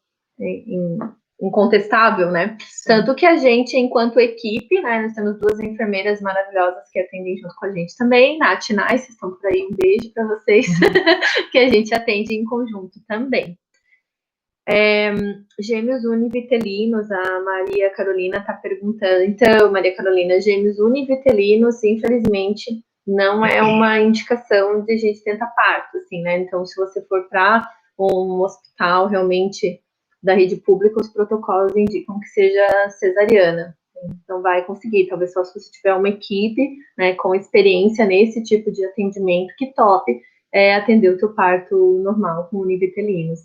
incontestável, né? Sim. Tanto que a gente, enquanto equipe, né, nós temos 2 enfermeiras maravilhosas que atendem junto com a gente também, Nath e Nai, vocês estão por aí, um beijo para vocês, que a gente atende em conjunto também. Gêmeos univitelinos, a Maria Carolina está perguntando. Então, Maria Carolina, gêmeos univitelinos, infelizmente, não é uma indicação de a gente tentar parto, assim, né? Então, se você for para um hospital realmente da rede pública, os protocolos indicam que seja cesariana. Então, vai conseguir, talvez só se você tiver uma equipe, né, com experiência nesse tipo de atendimento, que tope atender o teu parto normal com univitelinos.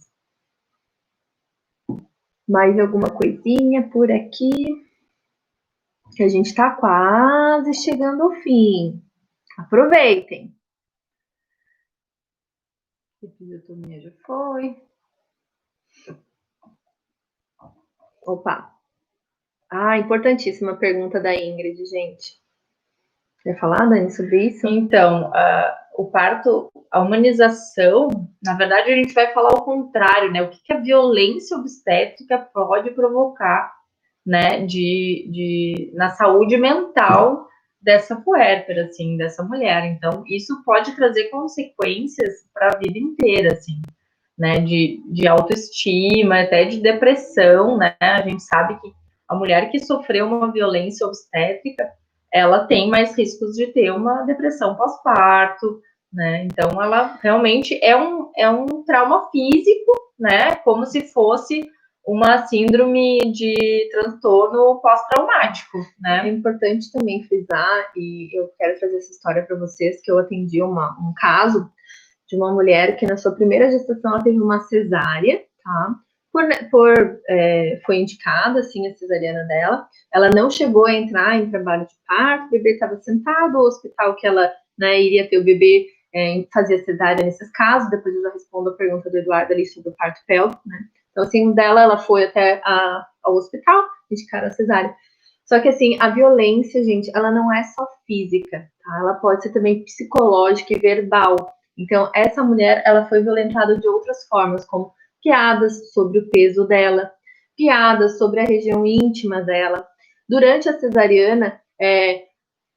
Mais alguma coisinha por aqui? Que a gente está quase chegando ao fim. Aproveitem. Episiotomia já foi. Opa. Importantíssima pergunta da Ingrid, gente. Quer falar, Dani, sobre isso?
Então, o parto, a humanização, na verdade, a gente vai falar o contrário, né? O que a violência obstétrica pode provocar, né, na saúde mental dessa puérpera, assim, dessa mulher. Então, isso pode trazer consequências para a vida inteira, assim, né? De autoestima, até de depressão, né? A gente sabe que a mulher que sofreu uma violência obstétrica, ela tem mais riscos de ter uma depressão pós-parto, né? Então, ela realmente é um trauma físico, né? Como se fosse uma síndrome de transtorno pós-traumático, né?
É importante também frisar, e eu quero trazer essa história para vocês, que eu atendi um caso de uma mulher que na sua primeira gestação ela teve uma cesárea, tá? Foi indicada, assim, a cesariana dela. Ela não chegou a entrar em trabalho de parto, o bebê estava sentado, o hospital que ela, né, iria ter o bebê fazia cesárea nesses casos. Depois eu já respondo a pergunta do Eduardo ali sobre o parto pélvico, né? Então, assim, dela, ela foi até ao hospital, indicaram a cesárea. Só que, assim, a violência, gente, ela não é só física, tá? Ela pode ser também psicológica e verbal. Então, essa mulher, ela foi violentada de outras formas, como piadas sobre o peso dela, piadas sobre a região íntima dela. Durante a cesariana,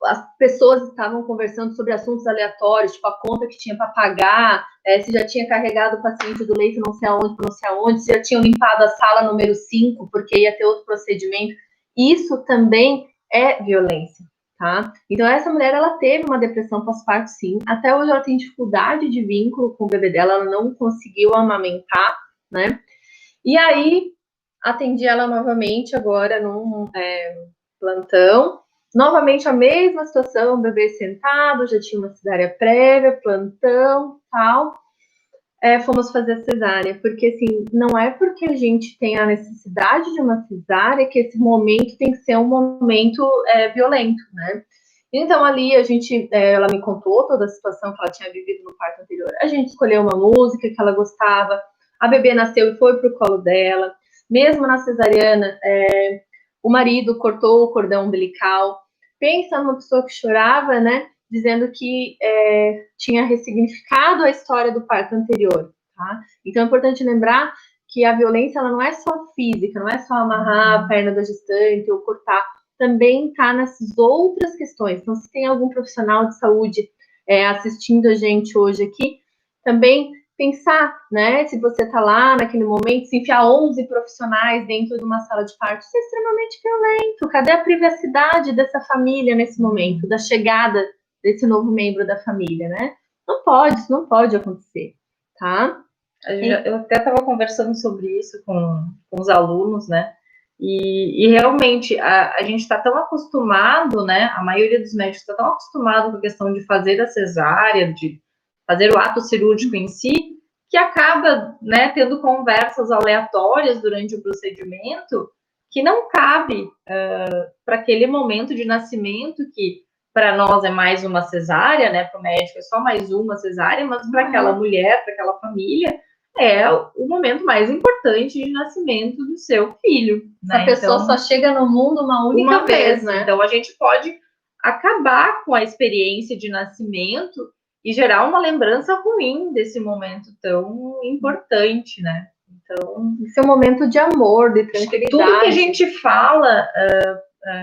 as pessoas estavam conversando sobre assuntos aleatórios, tipo a conta que tinha para pagar, se já tinha carregado o paciente do leito não sei aonde, não sei aonde, se já tinham limpado a sala número 5, porque ia ter outro procedimento. Isso também é violência, tá? Então, essa mulher, ela teve uma depressão pós-parto, sim. Até hoje ela tem dificuldade de vínculo com o bebê dela, ela não conseguiu amamentar, né? E aí, atendi ela novamente agora num plantão. Novamente a mesma situação, o bebê sentado, já tinha uma cesárea prévia, plantão, tal. Fomos fazer a cesárea, porque assim, não é porque a gente tem a necessidade de uma cesárea que esse momento tem que ser um momento violento, né? Então ali ela me contou toda a situação que ela tinha vivido no parto anterior. A gente escolheu uma música que ela gostava, a bebê nasceu e foi pro colo dela. Mesmo na cesariana, o marido cortou o cordão umbilical. Pensa numa pessoa que chorava, né? Dizendo que tinha ressignificado a história do parto anterior, tá? Então é importante lembrar que a violência ela não é só física, não é só amarrar a perna da gestante ou cortar. também está nessas outras questões. Então, se tem algum profissional de saúde assistindo a gente hoje aqui, também pensar, né, se você está lá naquele momento, se enfiar 11 profissionais dentro de uma sala de parto, isso é extremamente violento. Cadê a privacidade dessa família nesse momento, da chegada desse novo membro da família, né? Não pode, isso não pode acontecer, tá?
Eu até estava conversando sobre isso com os alunos, né? E realmente a gente está tão acostumado, né? A maioria dos médicos está tão acostumado com a questão de fazer a cesárea, de fazer o ato cirúrgico em si, que acaba, né, tendo conversas aleatórias durante o procedimento que não cabe para aquele momento de nascimento que para nós é mais uma cesárea, né? Para o médico é só mais uma cesárea, mas para aquela mulher, para aquela família é o momento mais importante de nascimento do seu filho.
Essa pessoa só chega no mundo uma única vez, né?
Então, a gente pode acabar com a experiência de nascimento e gerar uma lembrança ruim desse momento tão importante, né? Então,
esse é um momento de amor, de tranquilidade.
Tudo que a gente fala,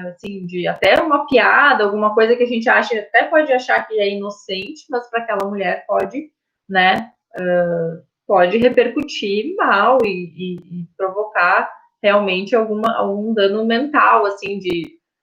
assim, de até uma piada, alguma coisa que a gente acha, até pode achar que é inocente, mas para aquela mulher pode, né? Pode repercutir mal e provocar realmente algum dano mental, assim,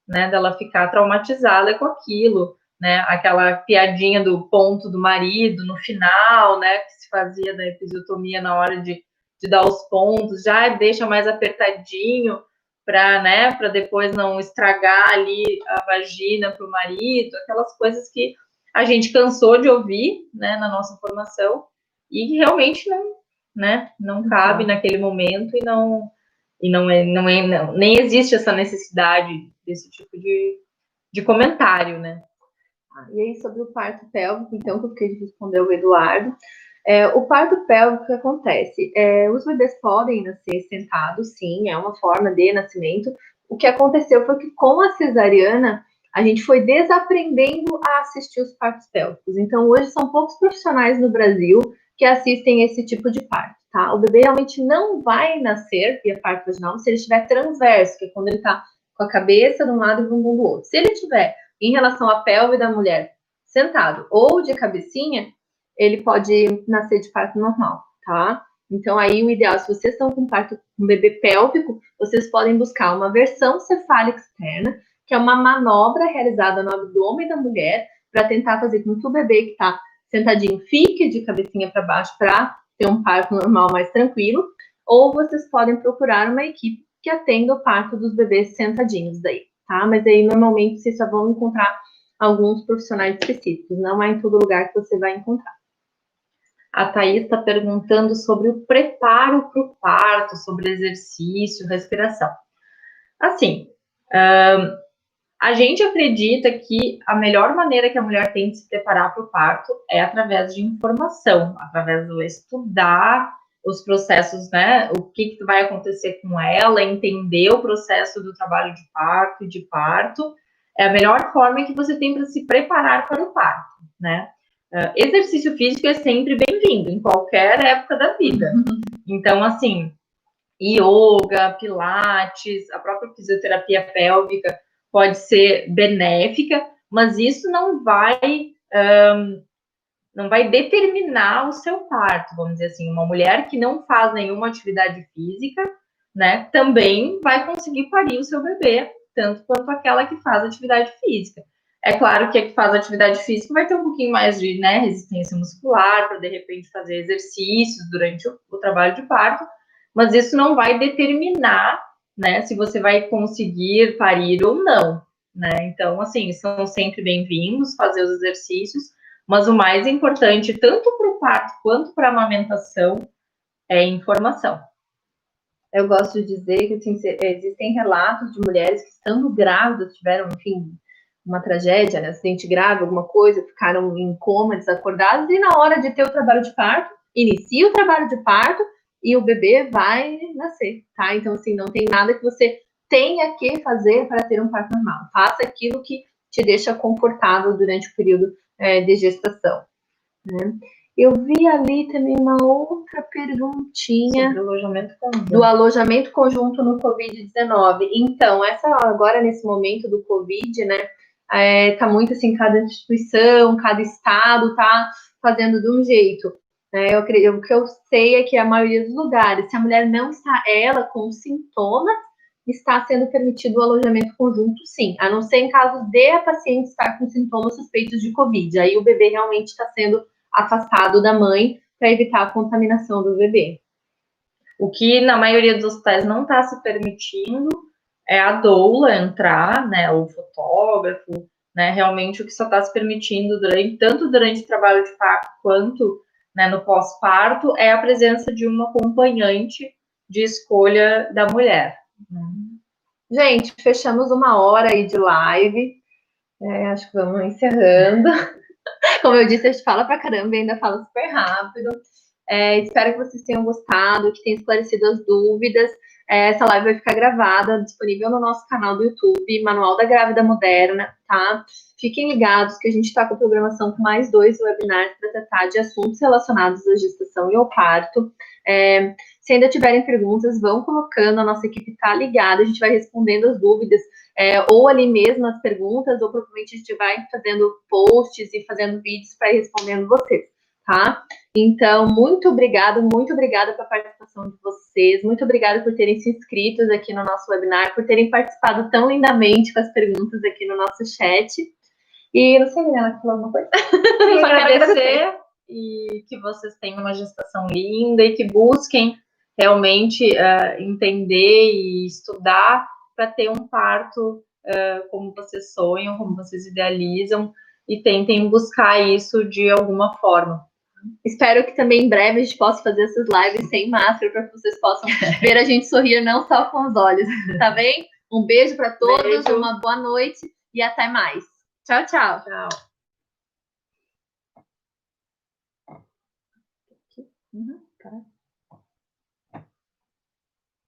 né, dela ficar traumatizada com aquilo, né, aquela piadinha do ponto do marido no final, né, que se fazia da episiotomia na hora de dar os pontos, já deixa mais apertadinho para, né, para depois não estragar ali a vagina para o marido, aquelas coisas que a gente cansou de ouvir, né, na nossa formação, e realmente não cabe naquele momento nem existe essa necessidade desse tipo de comentário, né?
E aí, sobre o parto pélvico, então, que eu fiquei de responder o Eduardo. O parto pélvico, o que acontece? Os bebês podem nascer sentados, sim, é uma forma de nascimento. O que aconteceu foi que com a cesariana, a gente foi desaprendendo a assistir os partos pélvicos. Então, hoje são poucos profissionais no Brasil que assistem esse tipo de parto, tá? O bebê realmente não vai nascer via parto vaginal se ele estiver transverso, que é quando ele está com a cabeça de um lado e o bumbum do outro. Se ele tiver em relação à pelve da mulher sentado ou de cabecinha, ele pode nascer de parto normal, tá? Então, aí o ideal, se vocês estão com parto com bebê pélvico, vocês podem buscar uma versão cefálica externa, que é uma manobra realizada no abdômen da mulher para tentar fazer com que o bebê que está sentadinho fique de cabecinha para baixo para ter um parto normal mais tranquilo, ou vocês podem procurar uma equipe que atenda o parto dos bebês sentadinhos daí, tá? Mas aí, normalmente, vocês só vão encontrar alguns profissionais específicos, não é em todo lugar que você vai encontrar.
A Thaís está perguntando sobre o preparo para o parto, sobre exercício, respiração. Assim, a gente acredita que a melhor maneira que a mulher tem de se preparar para o parto é através de informação, através do estudar os processos, né? O que vai acontecer com ela, entender o processo do trabalho de parto e de parto. É a melhor forma que você tem para se preparar para o parto, né? Exercício físico é sempre bem-vindo, em qualquer época da vida. Então, assim, yoga, pilates, a própria fisioterapia pélvica pode ser benéfica, mas isso não vai determinar o seu parto, vamos dizer assim. Uma mulher que não faz nenhuma atividade física, né, também vai conseguir parir o seu bebê, tanto quanto aquela que faz atividade física. É claro que a que faz atividade física vai ter um pouquinho mais de, né, resistência muscular para, de repente, fazer exercícios durante o trabalho de parto, mas isso não vai determinar, né, se você vai conseguir parir ou não, né? Então, assim, são sempre bem-vindos fazer os exercícios, mas o mais importante, tanto para o parto quanto para a amamentação, é informação.
Eu gosto de dizer que assim, existem relatos de mulheres que, estando grávidas, tiveram, enfim, uma tragédia, né, acidente grave, alguma coisa, ficaram em coma, desacordadas, e na hora de ter o trabalho de parto, inicia o trabalho de parto e o bebê vai nascer, tá? Então, assim, não tem nada que você tenha que fazer para ter um parto normal. Faça aquilo que te deixa confortável durante o período de gestação, né? Eu vi ali também uma outra perguntinha
sobre alojamento conjunto.
do alojamento conjunto no Covid-19. Então, essa agora nesse momento do Covid, né, tá muito assim, cada instituição, cada estado tá fazendo de um jeito. Né? O que eu sei é que a maioria dos lugares, se a mulher não está ela com sintomas, está sendo permitido o alojamento conjunto, sim, a não ser em caso de a paciente estar com sintomas suspeitos de Covid. Aí o bebê realmente está sendo afastado da mãe para evitar a contaminação do bebê.
O que na maioria dos hospitais não está se permitindo é a doula entrar, né, o fotógrafo, né, realmente o que só está se permitindo tanto durante o trabalho de parto quanto, né, no pós-parto é a presença de uma acompanhante de escolha da mulher.
Gente, fechamos 1 hora aí de live. Acho que vamos encerrando. Como eu disse, a gente fala pra caramba e ainda fala super rápido. Espero que vocês tenham gostado, que tenham esclarecido as dúvidas. Essa live vai ficar gravada, disponível no nosso canal do YouTube, Manual da Grávida Moderna, tá? Fiquem ligados que a gente está com programação com mais 2 webinars para tratar de assuntos relacionados à gestação e ao parto. Se ainda tiverem perguntas, vão colocando, a nossa equipe está ligada, a gente vai respondendo as dúvidas, ou ali mesmo as perguntas, ou provavelmente a gente vai fazendo posts e fazendo vídeos para ir respondendo vocês, tá? Então, muito obrigada pela participação de vocês, muito obrigada por terem se inscritos aqui no nosso webinar, por terem participado tão lindamente com as perguntas aqui no nosso chat. E não sei, Milena, quer falar alguma coisa?
Só quero agradecer e que vocês tenham uma gestação linda e que busquem realmente entender e estudar para ter um parto como vocês sonham, como vocês idealizam e tentem buscar isso de alguma forma.
Espero que também em breve a gente possa fazer essas lives sem máscara para que vocês possam ver a gente sorrir não só com os olhos, tá bem? Um beijo para todos, uma boa noite e até mais. Tchau, tchau.
Tchau. Uhum,